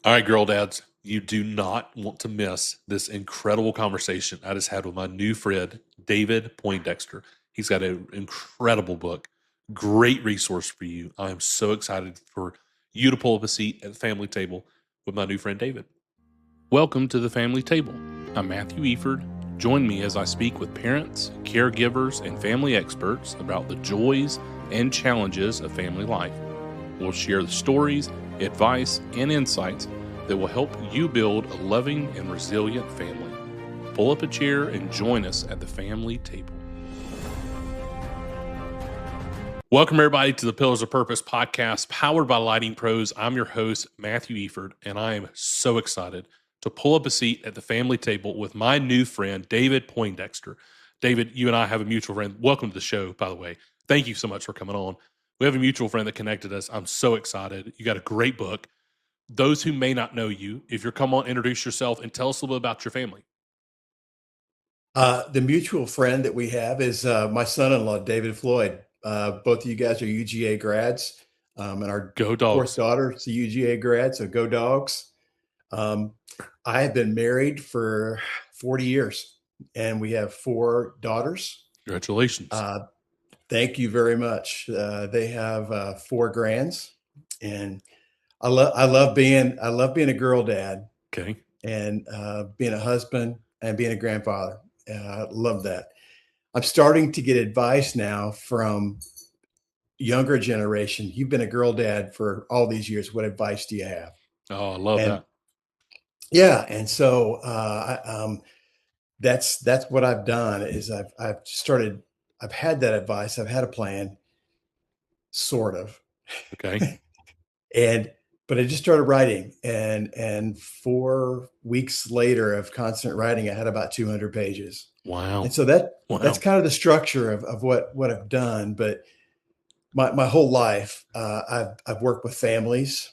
All right, girl dads, you do not want to miss this incredible conversation I just had with my new friend, David Poindexter. He's got an incredible book, great resource for you. I am so excited for you to pull up a seat at the family table with my new friend, David. Welcome to the family table. I'm Matthew Eford. Join me as I speak with parents, caregivers, and family experts about the joys and challenges of family life. We'll share the stories, advice, and insights that will help you build a loving and resilient family. Pull up a chair and join us at the family table. Welcome, everybody, to the Pillars of Purpose podcast powered by Lighting Pros. I'm your host, Matthew Eford, and I am so excited to pull up a seat at the family table with my new friend, David Poindexter. David, you and I have a mutual friend. Welcome to the show, by the way. Thank you so much for coming on. We have a mutual friend that connected us. I'm so excited. You got a great book. Those who may not know you, if you're come on, introduce yourself and tell us a little bit about your family. The mutual friend that we have is my son-in-law, David Floyd. Both of you guys are UGA grads, and our Go fourth dogs. daughter is a UGA grad, so go dogs. Um, I have been married for 40 years, and we have four daughters. Congratulations. Uh, Thank you very much. They have four grands, and I love being a girl dad Okay. and being a husband and being a grandfather. I love that. I'm starting to get advice now from younger generation. You've been a girl dad for all these years. What advice do you have? Oh, I love And that. yeah, and so that's what I've done is I've started. I've had that advice. I've had a plan, sort of, Okay. and but I just started writing, and 4 weeks later of constant writing, I had about 200 pages, and Wow. so that's Wow. kind of the structure of what I've done. But my whole life, I've worked with families,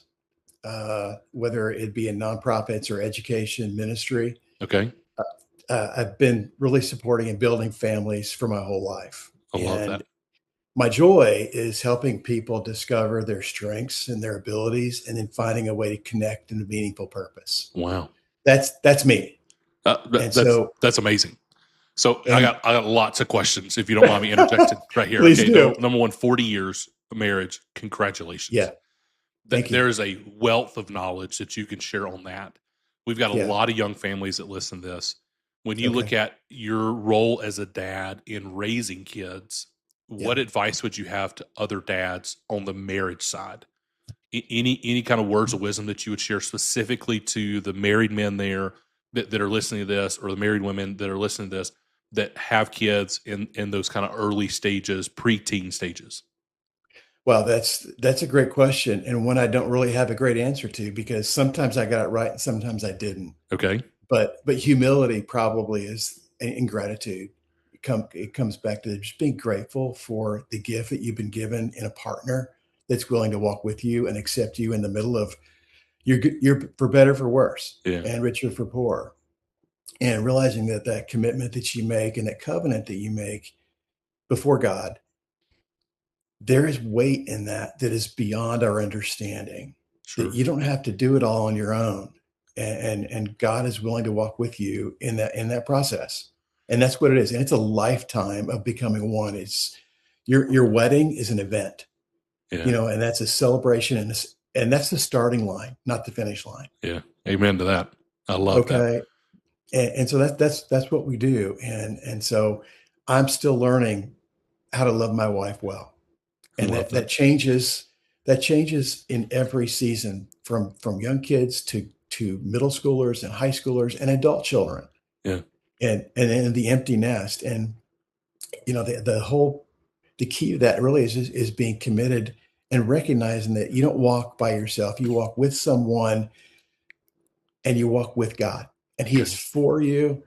whether it be in nonprofits or education ministry. Okay. I've been really supporting and building families for my whole life, I love and that. my joy is helping people discover their strengths and their abilities, and then finding a way to connect in a meaningful purpose. Wow. That's me, and That's so that's amazing. So I and got I got lots of questions if you don't mind me interjecting right here. please Okay. do. Number one, 40 years of marriage. Yeah, Congratulations. thank you. There is a wealth of knowledge that you can share on that. We've got a Yeah, lot of young families that listen to this. When you look okay, at your role as a dad in raising kids, yeah. what advice would you have to other dads on the marriage side? Any kind of words of wisdom that you would share specifically to the married men there that are listening to this, or the married women that are listening to this that have kids in those kind of early stages, preteen stages? Well, that's a great question, and one I don't really have a great answer to, because sometimes I got it right and sometimes I didn't. Okay. But humility probably is, and gratitude. It comes back to just being grateful for the gift that you've been given in a partner that's willing to walk with you and accept you in the middle of you're for better for worse Yeah. and richer for poor, and realizing that commitment that you make and that covenant that you make before God, there is weight in that is beyond our understanding, that Sure. you don't have to do it all on your own, and God is willing to walk with you in that process, and that's what it is, and it's a lifetime of becoming one. It's your wedding is an event, Yeah. and that's a celebration, and that's the starting line, not the finish line. Yeah. Amen to that. I love that. Okay, and so that's what we do, and so I'm still learning how to love my wife well, I and love that that. changes in every season, from young kids to middle schoolers and high schoolers and adult children, Yeah. and the empty nest. And the key to that really is being committed and recognizing that you don't walk by yourself. You walk with someone, and you walk with God, and He is Okay. for you,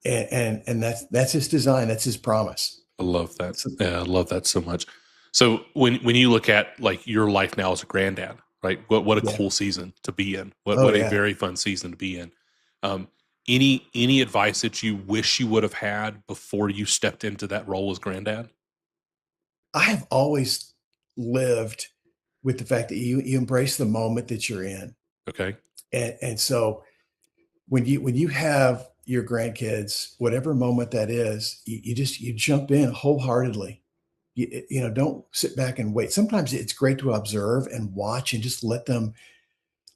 and that's His design. That's His promise. I love that. So, Yeah, I love that so much. So when you look at like your life now as a granddad, right? What a yeah. cool season to be in. Oh What a yeah. very fun season to be in. Um, any advice that you wish you would have had before you stepped into that role as granddad? I have always lived with the fact that you embrace the moment that you're in. Okay. And so when you have your grandkids, whatever moment that is, you just you jump in wholeheartedly. Don't sit back and wait. Sometimes it's great to observe and watch and just let them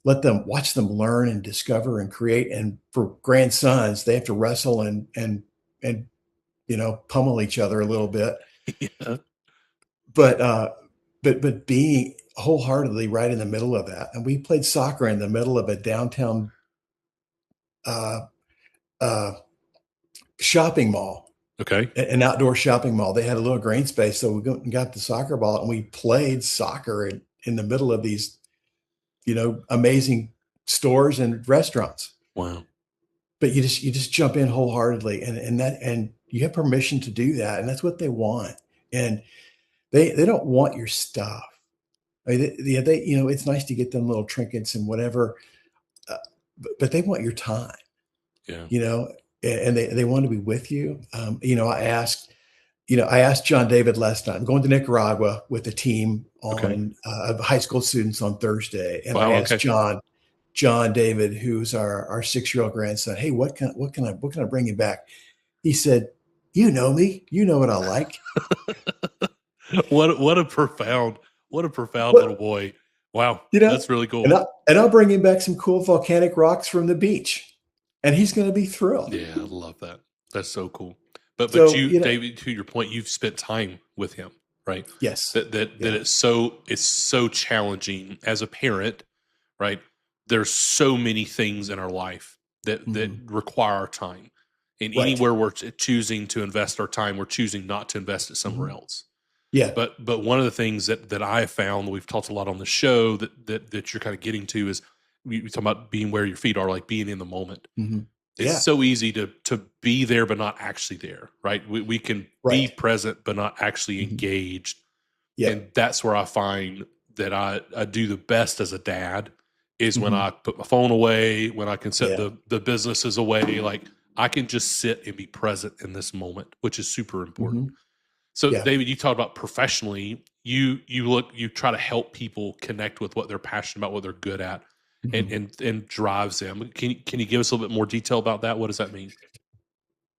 watch them learn and discover and create. And for grandsons, they have to wrestle and pummel each other a little bit. Yeah. But but being wholeheartedly right in the middle of that. And we played soccer in the middle of a downtown uh, uh, shopping mall, Okay. an outdoor shopping mall. They had a little green space, so we got the soccer ball and we played soccer in the middle of these amazing stores and restaurants. Wow. But you just jump in wholeheartedly, and you have permission to do that, and that's what they want. And they don't want your stuff. I mean, it's nice to get them little trinkets and whatever, but they want your time, Yeah. you know, and they want to be with you. I asked John David last night. I'm going to Nicaragua with a team Okay. on of high school students on Thursday, and I Wow. asked Okay. John David, who's our 6-year-old grandson, hey, what can I bring you back? He said, "You know me. You know what I like. What a profound little What boy. Wow. you know?" That's really And cool. I'll bring him back some cool volcanic rocks from the beach, and he's going to be thrilled. Yeah, I love that. That's so cool. But So you, David, to your point, you've spent time with him, right? yes, That yeah, it's so challenging as a parent, right? There's so many things in our life that hmm require our time. And right, anywhere we're choosing to invest our time, we're choosing not to invest it somewhere hmm else. yeah, But one of the things that I have found, we've talked a lot on the show, that you're kind of getting to is we talk about being where your feet are, like being in the moment. hmm It's yeah, so easy to be there but not actually there, right? We can be right, present but not actually hmm engaged. And yep, that's where I find that I do the best as a dad is when hmm I put my phone away, when I can set yeah, the businesses away, like I can just sit and be present in this moment, which is super important. hmm So yeah, David, you talked about professionally, you try to help people connect with what they're passionate about, what they're good at, and hmm and drives them. Can you give us a little bit more detail about that? What does that mean?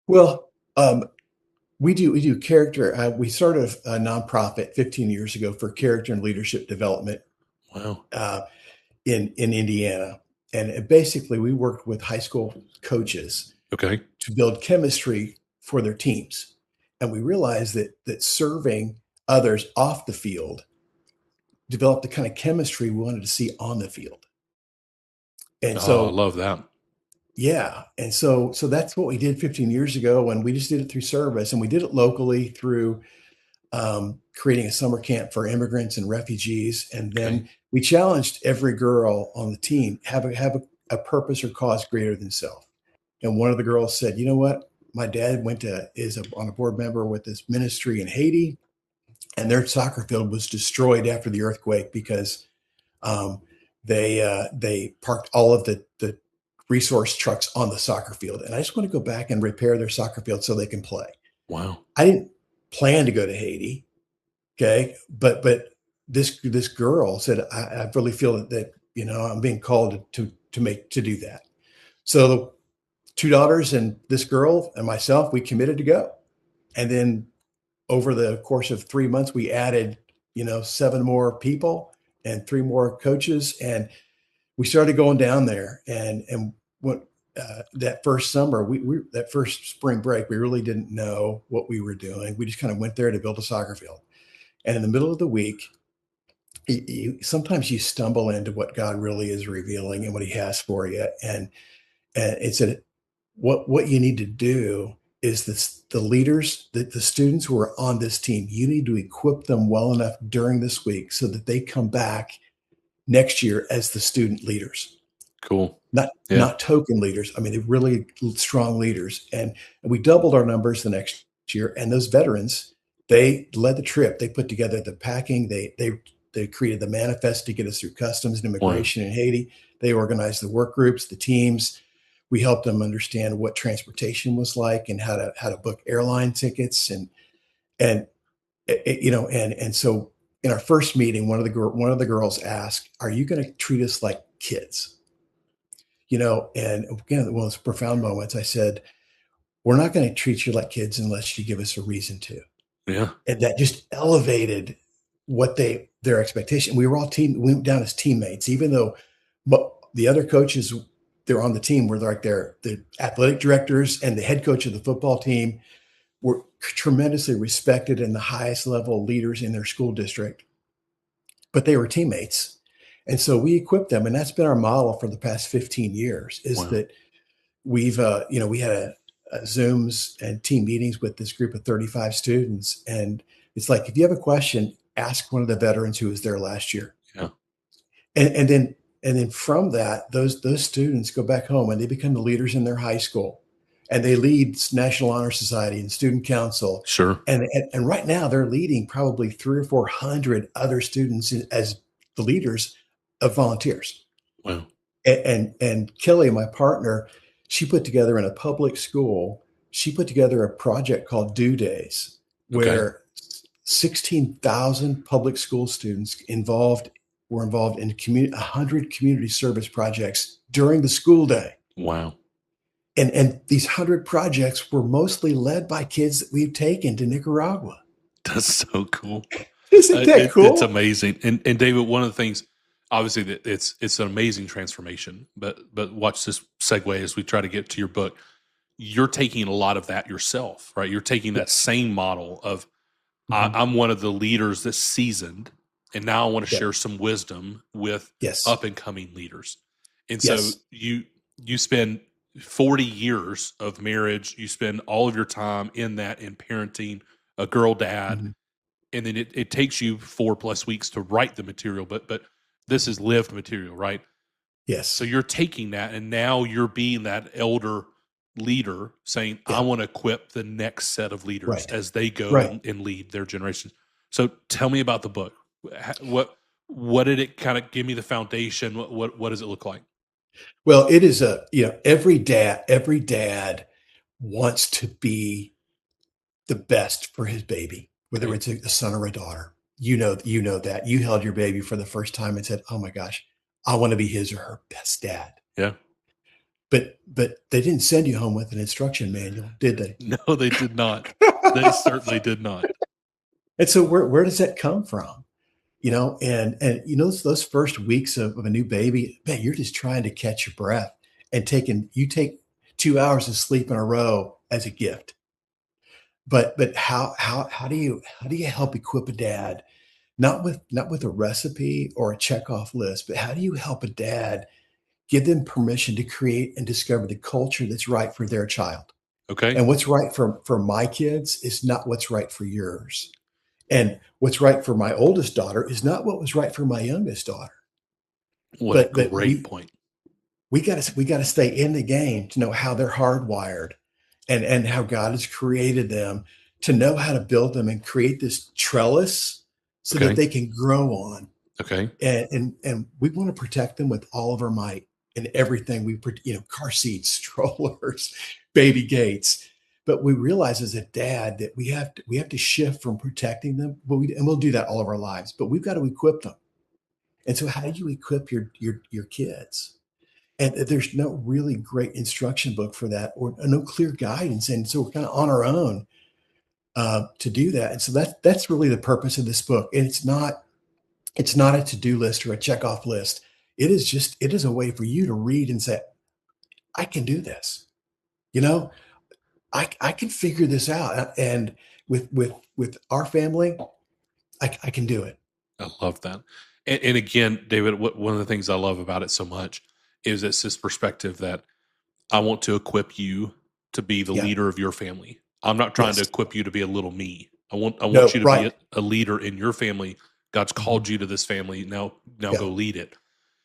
Well, we do character. We started a nonprofit 15 years ago for character and leadership development Wow. uh, in Indiana, and basically we worked with high school coaches Okay. to build chemistry for their teams, and we realized that serving others off the field developed the kind of chemistry we wanted to see on the field. And Oh, I so love that. yeah, and so that's what we did 15 years ago, and we just did it through service, and we did it locally through creating a summer camp for immigrants and refugees. And Okay. then we challenged every girl on the team have a purpose or cause greater than self. And one of the girls said, "You know what? My dad on a board member with this ministry in Haiti, and their soccer field was destroyed after the earthquake because um, they parked all of the resource trucks on the soccer field, and I just want to go back and repair their soccer field so they can play." Wow. I didn't plan to go to Haiti. Okay. But this girl said, I really feel that I'm being called to do that. So the two daughters and this girl and myself, we committed to go. And then over the course of 3 months, we added, 7 more people and 3 more coaches. And we started going down there and what that first summer, we that first spring break, we really didn't know what we were doing. We just kind of went there to build a soccer field. And in the middle of the week, sometimes you stumble into what God really is revealing and what He has for you. And it said, what you need to do is the leaders, the students who are on this team, you need to equip them well enough during this week so that they come back next year as the student leaders, Cool. not Yeah. not token leaders. I mean, they're really strong leaders. And we doubled our numbers the next year. And those veterans, they led the trip. They put together the packing. They created the manifest to get us through customs and Wow. immigration in Haiti. They organized the work groups, the teams. We helped them understand what transportation was like and how to book airline tickets and and so in our first meeting, one of the girls asked, "Are you going to treat us like kids?" And again, one of those profound moments, I said, we're not going to treat you like kids unless you give us a reason to. Yeah. And that just elevated their expectation. We went down as teammates, even though but the other coaches they're on the team were like the athletic directors and the head coach of the football team were tremendously respected and the highest level leaders in their school district, but they were teammates. And so we equipped them. And that's been our model for the past 15 years is Wow. that we had Zooms and team meetings with this group of 35 students. And it's like, if you have a question, ask one of the veterans who was there last year. Yeah. And then from that, those students go back home and they become the leaders in their high school, and they lead National Honor Society and Student Council. Sure. And right now they're leading probably 300 or 400 other students as the leaders of volunteers. Wow. And Kelly, my partner, she put together in a public school, she put together a project called Due Days, Okay. where 16,000 public school students were involved in 100 community service projects during the school day. Wow. And these 100 projects were mostly led by kids that we've taken to Nicaragua. That's so cool. Isn't that It's cool? amazing. And David, one of the things, obviously, that it's an amazing transformation. But watch this segue as we try to get to your book. You're taking a lot of that yourself, right? You're taking that same model of Mhm. I'm one of the leaders that's seasoned, and now I want to Yeah. share some wisdom with Yes. up and coming leaders. And so Yes. you spend 40 years of marriage, you spend all of your time in that in parenting a girl dad, Mhm. and then it takes you 4+ weeks to write the material, but this is lived material, right? So Yes. you're taking that and now you're being that elder leader saying, I Yeah. want to equip the next set of leaders Right. as they go Right. and lead their generation. So tell me about the book. What did it kind of give me the foundation? What does it look like? Well, it is every dad wants to be the best for his baby, whether Okay. it's a son or a daughter. You know that. You held your baby for the first time and said, "Oh my gosh, I want to be his or her best dad." Yeah. But they didn't send you home with an instruction manual, did they? No, they did not. They certainly did not. And so where does that come from? And those first weeks of a new baby, man, you're just trying to catch your breath and you take 2 hours of sleep in a row as a gift. But how do you help equip a dad, not with a recipe or a checkoff list, but how do you help a dad give them permission to create and discover the culture that's right for their child? Okay. And what's right for my kids is not what's right for yours. And what's right for my oldest daughter is not what was right for my youngest daughter. What a But great point. we got to stay in the game to know how they're hardwired and how God has created them to know how to build them and create this trellis so that Okay. they can grow on. Okay. And we want to protect them with all of our might and everything car seats, strollers, baby gates. But we realize as a dad that we have to shift from protecting them, and we'll do that all of our lives. But we've got to equip them. And so, how do you equip your kids? And there's no really great instruction book for that, or no clear guidance. And so we're kind of on our own to do that. And so that's really the purpose of this book. And it's not a to-do list or a checkoff list. It is a way for you to read and say, I can do this. You know, I can figure this out. And with our family, I can do it. I love that. And again, David, one of the things I love about it so much is it's this perspective that I want to equip you to be the Yeah. leader of your family. I'm not trying to Yes. equip you to be a little me. I want No. you to be Right. a leader in your family. God's Mhm. called you to this family. Now Yeah. go lead it.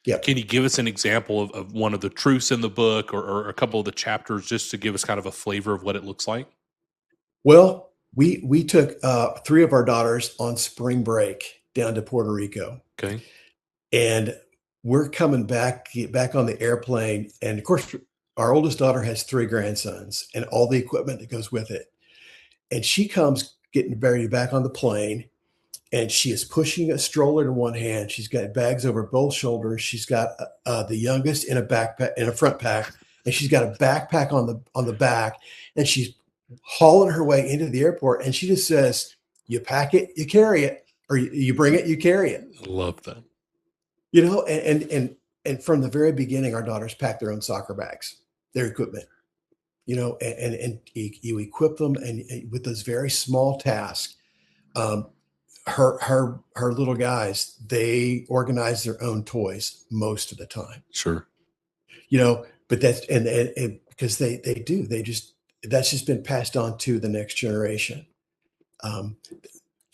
Yeah. Can you give us an example of one of the truths in the book or a couple of the chapters just to give us kind of a flavor of what it looks like? Well, we took three of our daughters on spring break down to Puerto Rico, Okay. and we're coming back on the airplane. And of course, our oldest daughter has three grandsons and all the equipment that goes with it. And she comes getting ready back on the plane, and she is pushing a stroller in one hand. She's got bags over both shoulders. She's got the youngest in a backpack, in a front pack, and she's got a backpack on the back, and she's hauling her way into the airport. And she just says, "You pack it, you carry it, or you bring it, you carry it." I love that. You know, and from the very beginning, our daughters pack their own soccer bags, their equipment. You know, and you equip them and with those very small tasks. Um, her little guys, they organize their own toys most of the time, Sure. you know, but that's and because they do, they just, that's just been passed on to the next generation. um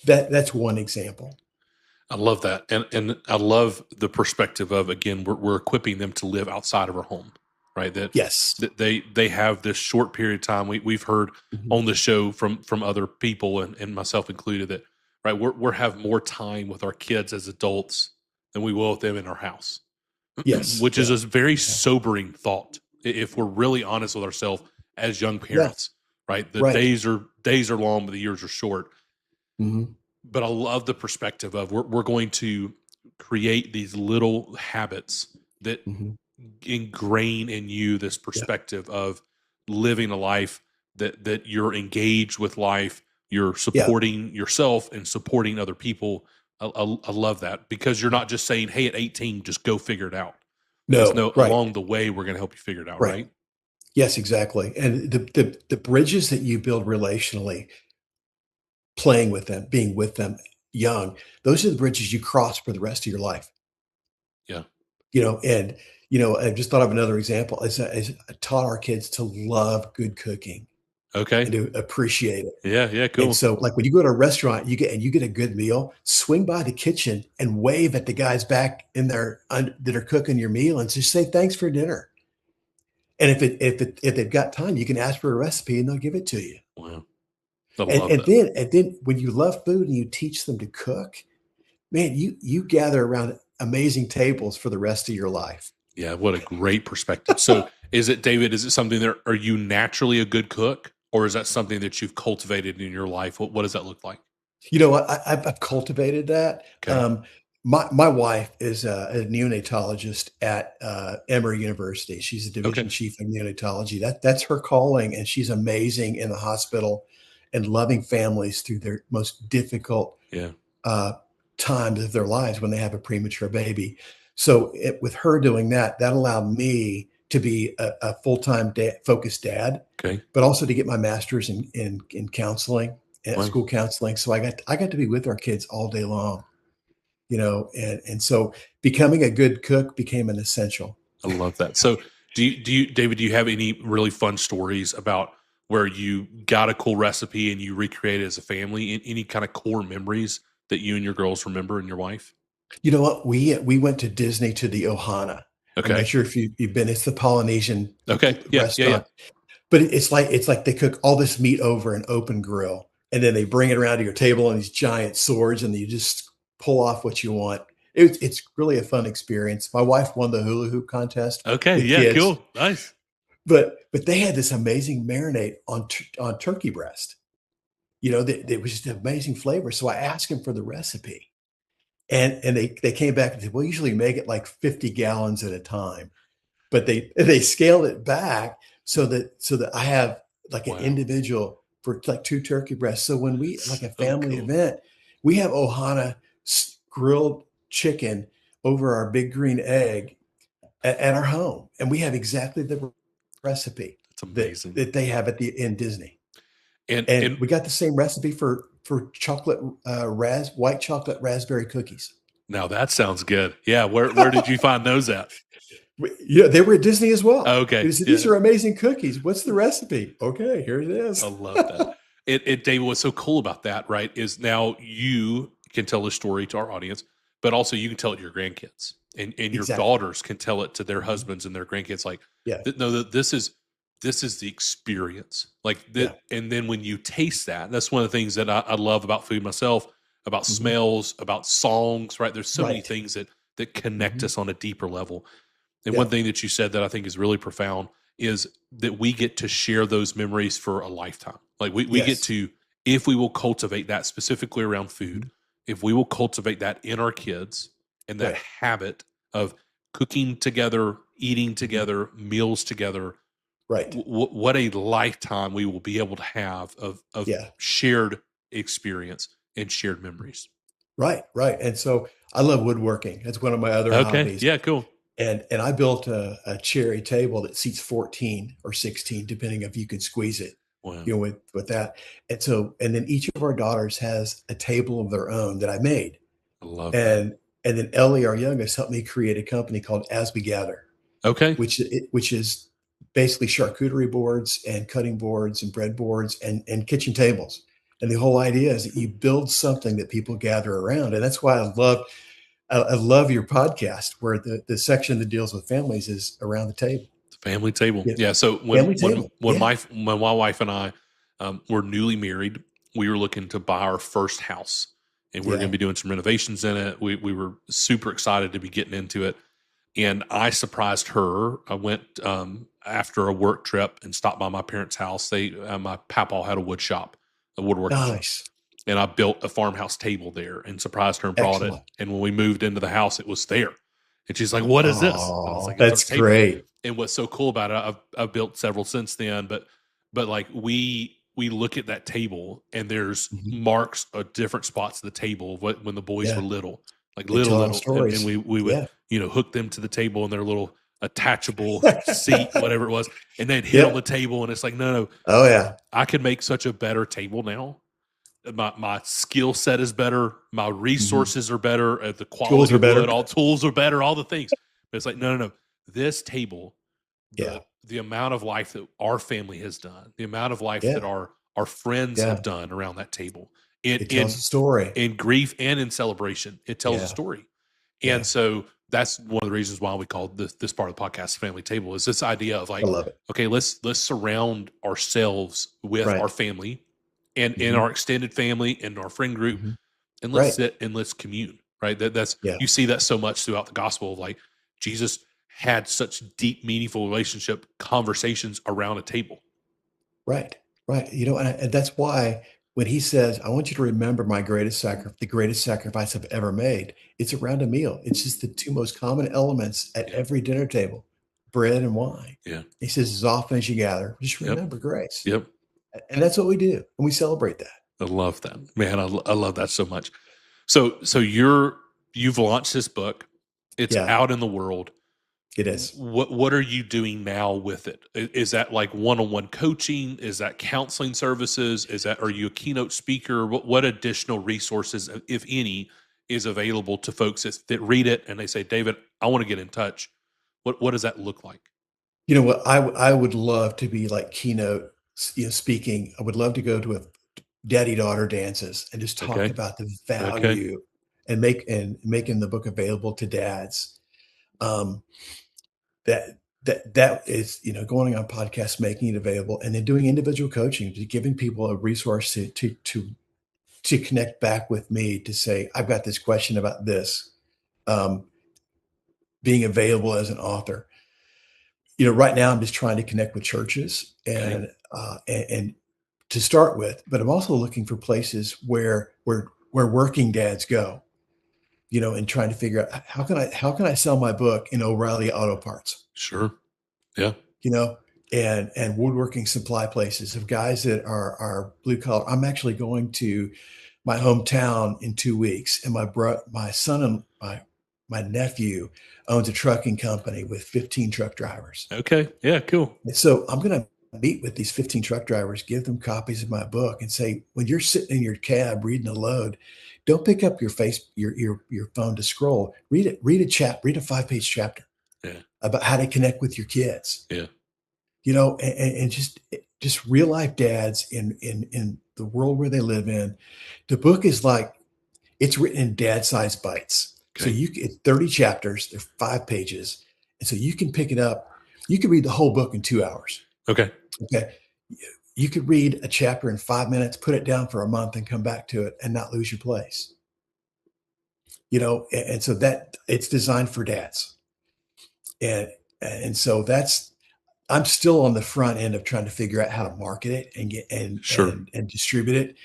that's one example. I love that, and I love the perspective of, again, we're equipping them to live outside of our home, right? Yes. That they have this short period of time. We've heard Mhm. on the show from other people, and myself included, that right we're have more time with our kids as adults than we will with them in our house, Yes. which is Yeah. a very Yeah. sobering thought if we're really honest with ourselves as young Yes. parents. Right, the Right. days are long, but the years are short. Hmm. But I love the perspective of we're going to create these little habits that Hmm. ingrain in you this Yeah. perspective of living a life that you're engaged with life, you're Yeah. supporting yourself and supporting other people. I love that, because you're not just saying, "Hey, at 18, just go figure it out." It's No. no, Right. along the way we're going to help you figure it out, Right. right? Yes, exactly. And the bridges that you build relationally, playing with them, being with them young, those are the bridges you cross for the rest of your life. Yeah. You know, and I just thought of another example, as I taught our kids to love good cooking and Okay. to appreciate it. Yeah. Yeah. And Cool. so, like, when you go to a restaurant, you get a good meal, swing by the kitchen and wave at the guys back in there that are cooking your meal, and just say thanks for dinner. And if they've got time, you can ask for a recipe and they'll give it to you. Wow. I And love and that. then and then when you love food and you teach them to cook, man, you gather around amazing tables for the rest of your life. Yeah, what a great perspective. So, is it, David? Is it something that, are you naturally a good cook, or is that something that you've cultivated in your life? What does that look like? You know what? I've cultivated that. Okay, My wife is a neonatologist at Emory University. She's a okay, division chief of neonatology. That's her calling, and she's amazing in the hospital and loving families through their most difficult yeah, uh, times of their lives when they have a premature baby. So with her doing that, that allowed me to be a full-time focused dad, okay. but also to get my master's in counseling, Wow, school counseling. So I got to be with our kids all day long, and so becoming a good cook became an essential. I love that. So, do you, David? Do you have any really fun stories about where you got a cool recipe and you recreated as a family? Any kind of core memories that you and your girls remember, and your wife? You know what? We went to Disney to the Ohana. I'm not Okay, sure if you've been. It's the Polynesian okay, yeah, yeah, yeah. restaurant. But it's like they cook all this meat over an open grill, and then they bring it around to your table on these giant swords, and you just pull off what you want. It's really a fun experience. My wife won the hula hoop contest Okay, with yeah, kids, cool, nice. but they had this amazing marinade on turkey breast. That was just an amazing flavor. So I asked him for the recipe, and they came back and said, "Well, usually make it like 50 gallons at a time." But they scaled it back so that I have like an Wow, individual for like two turkey breasts. So when we like that's a so family cool. event, we have Ohana grilled chicken over our big green egg at our home, and we have exactly the recipe That's that amazing. that they have in Disney. And And we got the same recipe for chocolate white chocolate raspberry cookies. now that sounds good. Yeah, where did you find those at? Yeah, they were at Disney as well. Okay, They said, "These yeah, are amazing cookies. What's the recipe?" Okay, here it I is. love that. David, what's so cool about that, right, is now you can tell this story to our audience, but also you can tell it to your grandkids, and your Exactly. daughters can tell it to their Mhm. husbands and their grandkids. Like, Yeah, no, that this is the experience. Like that, yeah. and then when you taste that, that's one of the things that I love about food myself, about Mhm. smells, about songs. Right, there's so many Right. things that connect Mhm. us on a deeper level. And one Yeah. thing that you said that I think is really profound is that we get to share those memories for a lifetime. Like we get Yes. to, if we will cultivate that specifically around food, Mhm. if we will cultivate that in our kids and that Right. habit of cooking together, eating Mhm. together, meals together, Right. what a lifetime we will be able to have of Yeah. shared experience and shared memories. Right. Right. And so I love woodworking. That's one of my other Okay. hobbies. Yeah, cool. And I built a cherry table that seats 14 or 16, depending if you could squeeze it, Wow. with that. And so, and then each of our daughters has a table of their own that I made. I love that. And then Ellie, our youngest, helped me create a company called As We Gather, Okay. which is basically charcuterie boards and cutting boards and bread boards and kitchen tables. And the whole idea is that you build something that people gather around. And that's why I love your podcast where the section that deals with families is around the table. Family table. Yeah. Yeah. So Family table. Yeah. when my wife and I were newly married, we were looking to buy our first house, and we were going Yeah. to be doing some renovations in it. We were super excited to be getting into it, and I surprised her. I went after a work trip and stopped by my parents' house. They my papa had a wood shop, a woodworking shop, Nice. and I built a farmhouse table there and surprised her and brought it. Excellent. And when we moved into the house, it was there. And she's like, "What is this?" And I was Oh, like, "It's our that's table." great. And what's so cool about it, I've built several since then, but like we look at that table and there's Mhm. marks of different spots of the table of what when the boys Yeah. were little, like They tell them little, and stories. we would Yeah. hook them to the table in their little attachable seat, whatever it was, and they'd hit on the Yep. table, and it's like, no, Oh, yeah. I could make such a better table now. My skill set is better. My Mhm. resources are better. The Tools quality are of wood, better. all tools are better. All the things. But it's like no. This table, Yeah. the amount of life that our family has done, the amount of life that Yeah. our friends Yeah. have done around that table, in It tells in a story. in grief and in celebration, it tells a Yeah. story. And Yeah. so that's one of the reasons why we called this part of the podcast family table, is this idea of I like, love it. okay, let's surround ourselves with our Right. family and in Mhm. our extended family and our friend group, Mhm. and let's Right. sit and let's commune. Right. That's Yeah. you see that so much throughout the gospel of like Jesus had such deep, meaningful relationship conversations around a table. Right. Right. And that's why when he says, "I want you to remember the greatest sacrifice I've ever made," it's around a meal. It's just the 2 most common elements at Yeah. every dinner table, bread and wine. Yeah. He says, "As often as you gather, just Yep. remember grace." Yep. And that's what we do, and we celebrate that. I love that, man. I love that so much. So you've launched this book. It's Yeah, out in the world. it is. What are you doing now with it? Is that like one-on-one coaching? Is that counseling services? Are you a keynote speaker? What additional resources, if any, is available to folks that read it and they say, David, I want to get in touch? What does that look like? You know what? I would love to be like keynote, speaking. I would love to go to a daddy-daughter dances and just talk Okay. about the Okay. value and making the book available to dads. Um, that is, going on podcasts, making it available, and then doing individual coaching, to giving people a resource to connect back with me to say, I've got this question about this, um, being available as an author. Right now I'm just trying to connect with churches Okay. and to start with, but I'm also looking for places where working dads go, and trying to figure out how can I sell my book in O'Reilly Auto Parts, Sure. Yeah. you know, and woodworking supply places of guys that are blue collar. I'm actually going to my hometown in 2 weeks, and my son and my nephew owns a trucking company with 15 truck drivers. Okay. Yeah. Cool. And so I'm going to meet with these 15 truck drivers, give them copies of my book, and say, when you're sitting in your cab reading a load, don't pick up your phone to scroll. Read a 5-page chapter Yeah. about how to connect with your kids. Yeah. And just real life dads in the world where they live in. The book is like, it's written in dad sized bites. So Okay. it's 30 chapters, they're 5 pages. And so you can pick it up. You can read the whole book in 2 hours. Okay. Okay. You could read a chapter in 5 minutes, put it down for a month and come back to it and not lose your place. And so that it's designed for dads. And and so that's I'm still on the front end of trying to figure out how to market it and get Sure. and distribute it.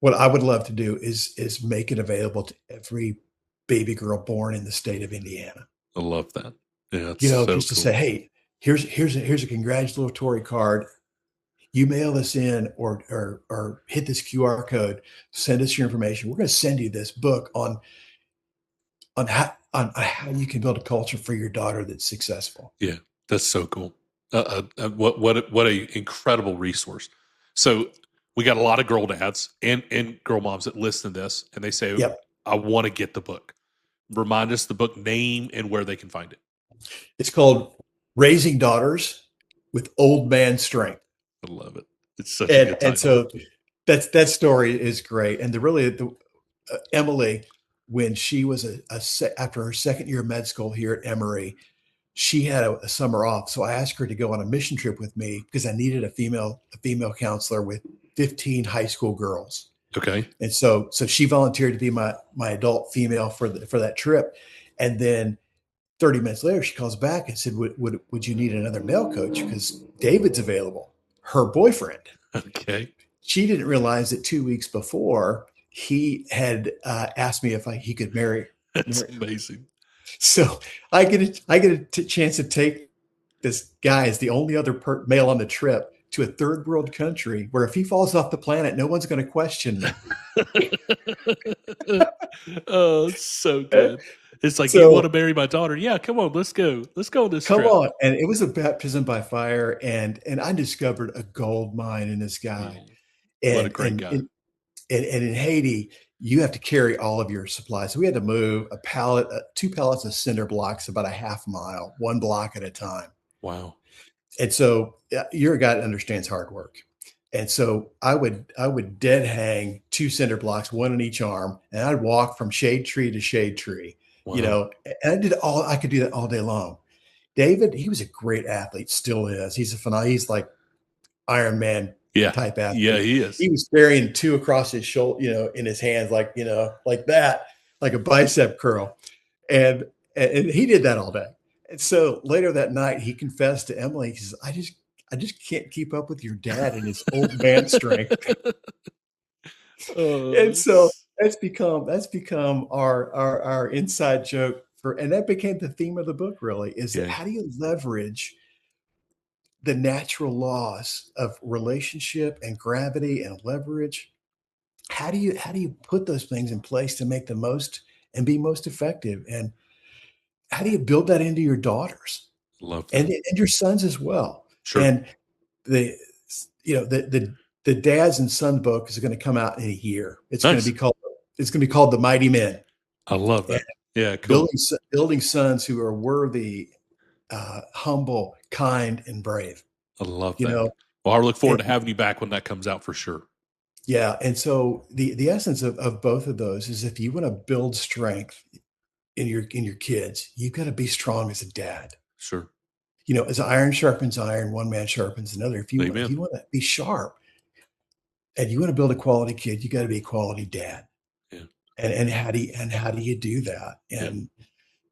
what I would love to do is make it available to every baby girl born in the state of Indiana. I love that. Yeah, that's You know, so just to say, cool. hey, here's a congratulatory card. You mail this in or hit this QR code, send us your information. We're going to send you this book on how you can build a culture for your daughter that's successful. Yeah, that's so cool. What a incredible resource. So we got a lot of girl dads and girl moms that listen to this, and they say, Yep. "I want to get the book." Remind us the book name and where they can find it. It's called Raising Daughters with Old Man Strength. I love it. It's such a And good and title. so that story is great. And Emily, when she was after her second year of med school here at Emory, she had a summer off. So I asked her to go on a mission trip with me because I needed a female counselor with 15 high school girls. Okay. And so she volunteered to be my adult female for that trip. And then 30 minutes later, she calls back and said, would you need another male coach? Because David's available, her boyfriend. Okay. She didn't realize that 2 weeks before he had asked me if he could That's marry her. amazing. So I get a chance to take this guy as the only other male on the trip to a third world country where if he falls off the planet, no one's going to question me. Oh, it's so good. It's like, you want So to marry my daughter? Yeah, come on, let's go. Let's go on this come trip. on. And it was a baptism by fire. And I discovered a gold mine in this guy. Oh, what a And, great and, guy. and, and in Haiti, you have to carry all of your supplies. So we had to move two pallets of cinder blocks about a half mile, one block at a time. Wow. And so you're a guy that understands hard work. And so I would dead hang two cinder blocks, one in each arm, and I'd walk from shade tree to shade tree, Wow. and I could do that all day long. David, he was a great athlete, still is. He's like Iron Man Yeah. type Yeah, athlete. he is. He was carrying two across his shoulder, in his hands, like that, like a bicep curl. And and he did that all day. And so later that night, he confessed to Emily, he says, I just can't keep up with your dad and his old man strength. Oh, And so that's become our inside joke and that became the theme of the book really, is that yeah, how do you leverage the natural laws of relationship and gravity and leverage? How do you put those things in place to make the most and be most effective? And how do you build that into your daughters love and that. and your sons as well? Sure. And the the dads and son book is going to come out in a year. Nice. It's going to be called The Mighty Men, I love and that. Yeah, cool. building sons who are worthy, humble, kind, and brave. I love You that. know, Well, I look forward and to having you back when that comes out for sure. yeah, and so the essence of both of those is if you want to build strength in your kids, you've got to be strong as a dad. Sure. As iron sharpens iron, one man sharpens another. If Amen. you want to be sharp and you want to build a quality kid, you got to be a quality dad. Yeah. And how do you do that? Yeah. And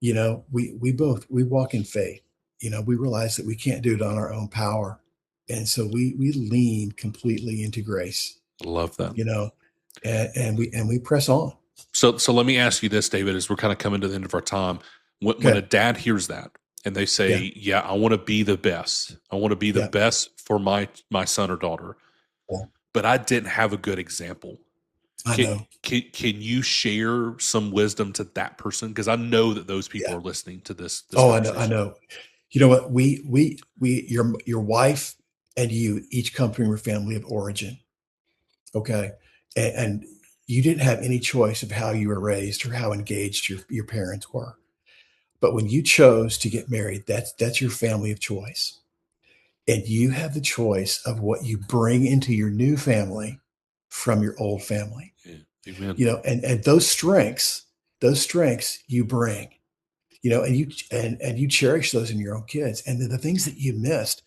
we walk in faith. We realize that we can't do it on our own power, and so we lean completely into grace. I love that. You know, and we press on. So let me ask you this, David, as we're kind of coming to the end of our time. When a Okay. dad hears that and they Yeah. say, "Yeah, I want to be the best. I want to be the Yeah. best for my son or daughter," Yeah. but I didn't have a good example. I Can know. can you share some wisdom to that person? Because I know that those people Yeah. are listening to this Oh, I know. I conversation. know. You know what? Your wife and you each come from your family of origin. Okay. And you didn't have any choice of how you were raised or how engaged your parents were. But when you chose to get married, that's your family of choice. And you have the choice of what you bring into your new family from your old family. Yeah. Amen. And those strengths you bring, and you cherish those in your own kids. And the things that you missed,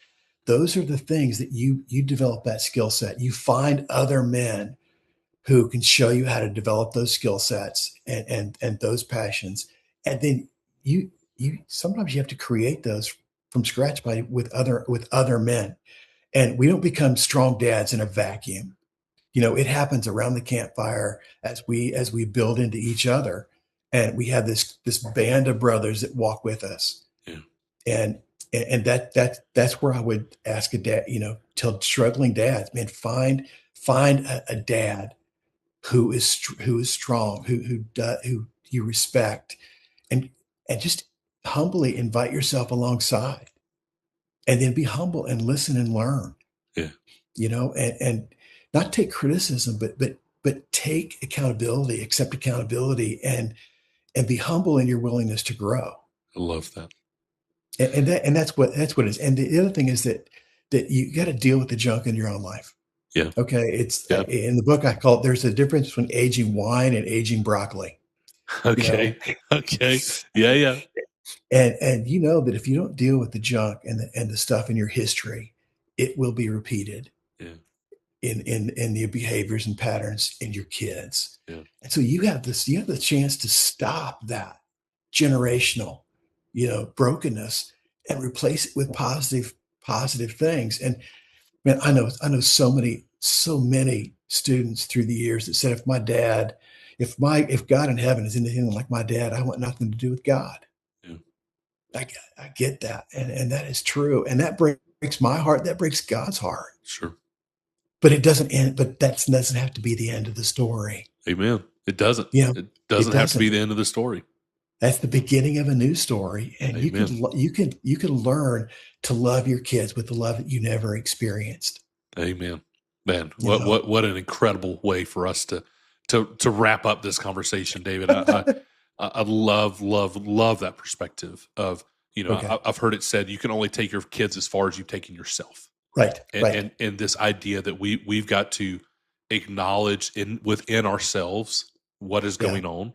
those are the things that you develop that skill set. You find other men who can show you how to develop those skill sets and those passions. And then you sometimes you have to create those from scratch with other men. And we don't become strong dads in a vacuum. It happens around the campfire as we build into each other, and we have this band of brothers that walk with us. Yeah. And that's where I would ask a dad, tell struggling dads, man, find a dad who is strong, who you respect, and just humbly invite yourself alongside, and then be humble and listen and learn. Yeah. And not take criticism, but take accountability, accept accountability, and be humble in your willingness to grow. I love that. And that's what it is. And the other thing is that you got to deal with the junk in your own life. Yeah. Okay, it's Yeah. in the book I call it. There's a difference between aging wine and aging broccoli. Okay. Okay. Yeah. And you know that if you don't deal with the junk and the stuff in your history, it will be repeated Yeah. in the behaviors and patterns in your kids. Yeah. And so you have the chance to stop that generational, brokenness, and replace it with positive things. And man, I know so many students through the years that said, if God in heaven is anything like my dad, I want nothing to do with God. Yeah. I get that. And that is true. And that breaks my heart. That breaks God's heart. Sure. But it doesn't end, but that doesn't have to be the end of the story. Amen. It doesn't. It doesn't have to be the end of the story. That's the beginning of a new story. And Amen. you can learn to love your kids with the love that you never experienced. Amen. Man, what an incredible way for us to wrap up this conversation, David. I love that perspective of, Okay. I've heard it said you can only take your kids as far as you've taken yourself. Right. And this idea that we've got to acknowledge within ourselves what is going on,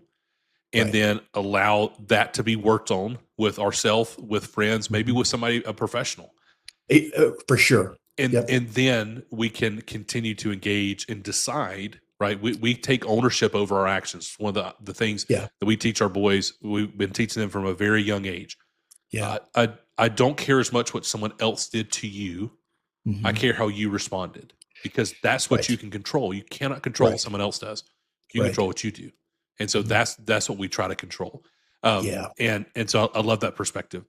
and then allow that to be worked on with ourselves, with friends, maybe with somebody, a professional. For sure. And then we can continue to engage and decide, right? We take ownership over our actions. One of the things that we teach our boys, we've been teaching them from a very young age. Yeah. I don't care as much what someone else did to you. Mm-hmm. I care how you responded, because that's what you can control. You cannot control what someone else does. You control what you do. And so that's what we try to control. And so I love that perspective.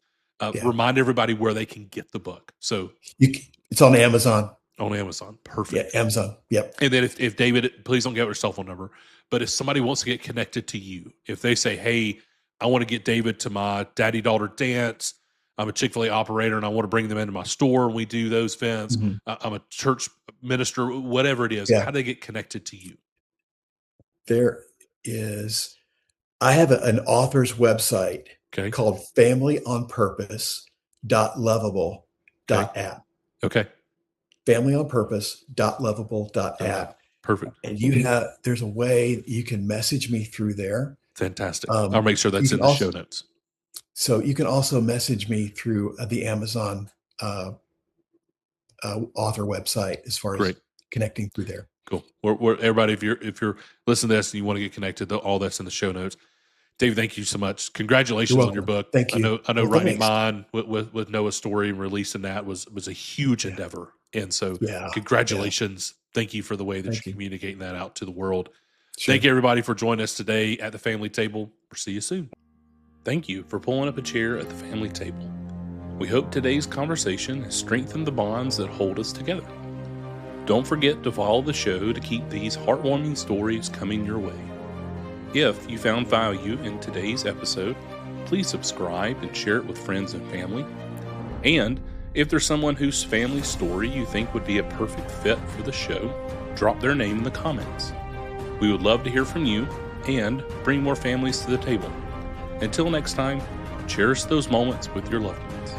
Remind everybody where they can get the book. So it's on Amazon. On Amazon. Perfect. Yeah, Amazon. Yep. And then if David, please don't give out your cell phone number, but if somebody wants to get connected to you, if they say, hey, I want to get David to my daddy-daughter dance, I'm a Chick-fil-A operator and I want to bring them into my store and we do those events, I'm a church minister, whatever it is, how do they get connected to you? I have an author's website called familyonpurpose.lovable.app. Okay. Familyonpurpose.lovable.app. Perfect. And there's a way you can message me through there. Fantastic. I'll make sure that's in the show notes. So you can also message me through the Amazon author website as far as connecting through there. Cool. Everybody, if you're listening to this and you want to get connected, all that's in the show notes. David, thank you so much. Congratulations on your book. Thank you. I know writing mine with Noah's story and releasing that was a huge endeavor. And so congratulations. Thank you for the way that you're communicating that out to the world. Sure. Thank you, everybody, for joining us today at the family table. We'll see you soon. Thank you for pulling up a chair at the family table. We hope today's conversation has strengthened the bonds that hold us together. Don't forget to follow the show to keep these heartwarming stories coming your way. If you found value in today's episode, please subscribe and share it with friends and family. And if there's someone whose family story you think would be a perfect fit for the show, drop their name in the comments. We would love to hear from you and bring more families to the table. Until next time, cherish those moments with your loved ones.